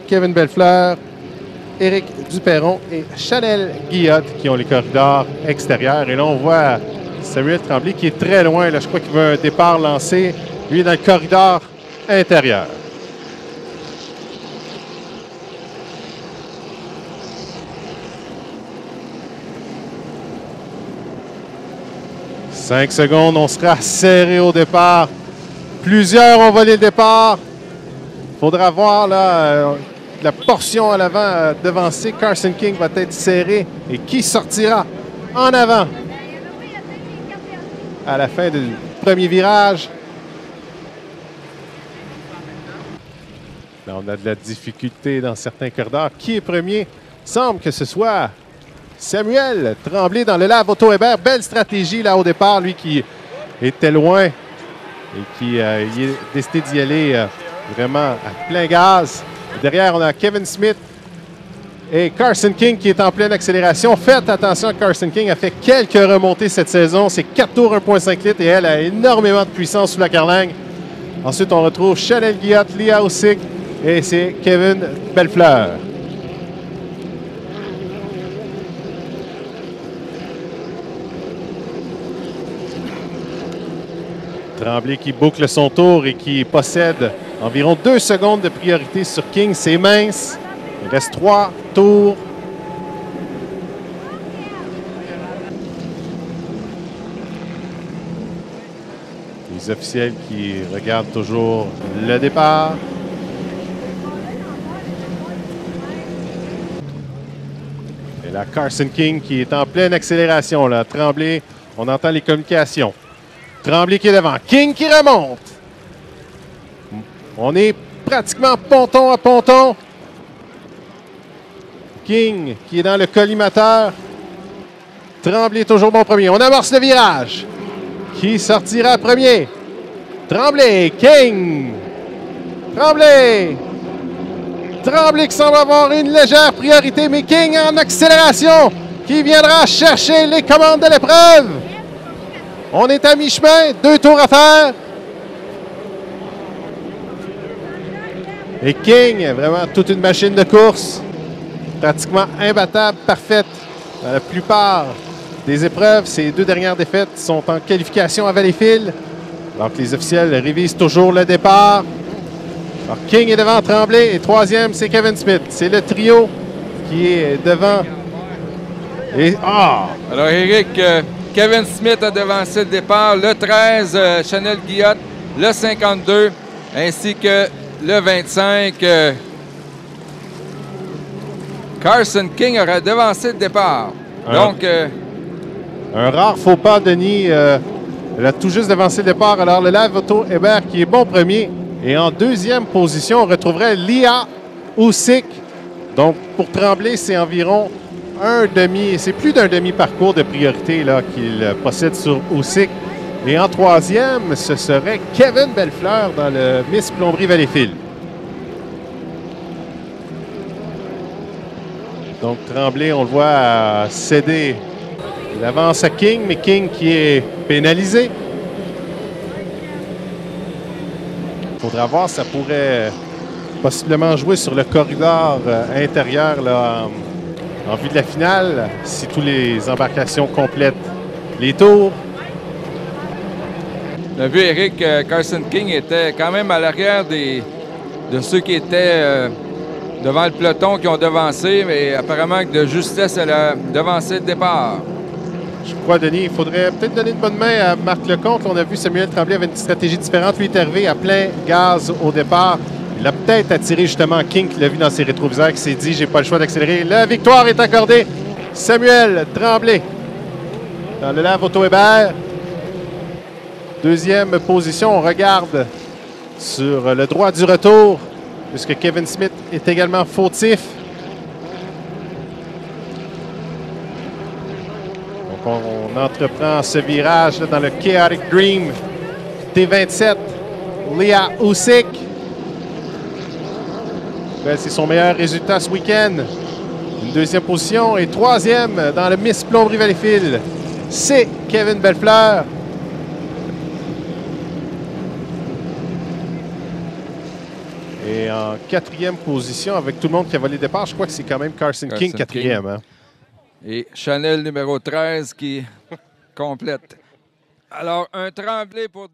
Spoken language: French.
Kevin Bellefleur, Éric Duperron et Chanel Guillotte qui ont les corridors extérieurs. Et là, on voit Samuel Tremblay qui est très loin. Là, je crois qu'il veut un départ lancé. Lui est dans le corridor intérieur. « 5 secondes, on sera serré au départ. Plusieurs ont volé le départ. Il faudra voir là, la portion à l'avant devancée. Carson King va être serré. Et qui sortira en avant à la fin du premier virage? Là, on a de la difficulté dans certains corridors. Qui est premier? Il semble que ce soit Samuel Tremblay dans le Lave Auto Hébert. Belle stratégie là au départ, lui qui était loin et qui a décidé d'y aller vraiment à plein gaz. Derrière, on a Kevin Smith et Carson King qui est en pleine accélération. Faites attention, Carson King a fait quelques remontées cette saison. C'est 4 tours, 1,5 litres et elle a énormément de puissance sous la carlingue. Ensuite, on retrouve Chanel Guillotte, Lia Usyk et c'est Kevin Bellefleur. Tremblay qui boucle son tour et qui possède environ 2 secondes de priorité sur King. C'est mince. Il reste 3 tours. Les officiels qui regardent toujours le départ. Et là, Carson King qui est en pleine accélération. Là. Tremblay, on entend les communications. Tremblay qui est devant. King qui remonte. On est pratiquement ponton à ponton. King qui est dans le collimateur. Tremblay toujours bon premier. On amorce le virage. Qui sortira premier? Tremblay. King. Tremblay. Tremblay qui semble avoir une légère priorité, mais King en accélération qui viendra chercher les commandes de l'épreuve. On est à mi-chemin, 2 tours à faire. Et King, vraiment toute une machine de course, pratiquement imbattable, parfaite dans la plupart des épreuves. Ces 2 dernières défaites sont en qualification à Valleyfield. Alors que les officiels révisent toujours le départ. Alors King est devant Tremblay et 3e, c'est Kevin Smith. C'est le trio qui est devant. Et Alors Éric, Kevin Smith a devancé le départ, le 13, Chanel Guillotte, le 52, ainsi que le 25. Carson King aura devancé le départ. Donc, un rare faux pas, Denis. Elle a tout juste devancé le départ. Alors, le Lave Auto Hébert qui est bon premier. Et en 2e position, on retrouverait Lia Usyk. Donc, pour Tremblay, c'est environ c'est plus d'un demi-parcours de priorité là, qu'il possède sur Usyk. Et en 3e, ce serait Kevin Bellefleur dans le Miss Plomberie Valleyfield. Donc Tremblay, on le voit céder l'avance à King, mais King qui est pénalisé. Il faudra voir, ça pourrait possiblement jouer sur le corridor intérieur là, en vue de la finale, si toutes les embarcations complètent les tours. On a vu, Éric, Carson King était quand même à l'arrière de ceux qui étaient devant le peloton, qui ont devancé, mais apparemment que de justesse, elle a devancé le départ. Je crois, Denis, il faudrait peut-être donner une bonne main à Marc Lecomte. On a vu Samuel Tremblay avec une stratégie différente. Lui est arrivé à plein gaz au départ. Il a peut-être attiré justement King, qui l'a vu dans ses rétroviseurs, qui s'est dit « j'ai pas le choix d'accélérer ». La victoire est accordée. Samuel Tremblay dans le Lave Auto Hébert. 2e position, on regarde sur le droit du retour, puisque Kevin Smith est également fautif. Donc on entreprend ce virage là, dans le Chaotic Dream T27. Lia Usyk. C'est son meilleur résultat ce week-end. Une 2e position et 3e dans le Miss Plomberie Valleyfield. C'est Kevin Bellefleur. Et Et en 4e position, avec tout le monde qui a volé le départ, je crois que c'est quand même Carson King, 4e. Hein? Et Chanel numéro 13 qui complète. Alors, un Tremblay pour...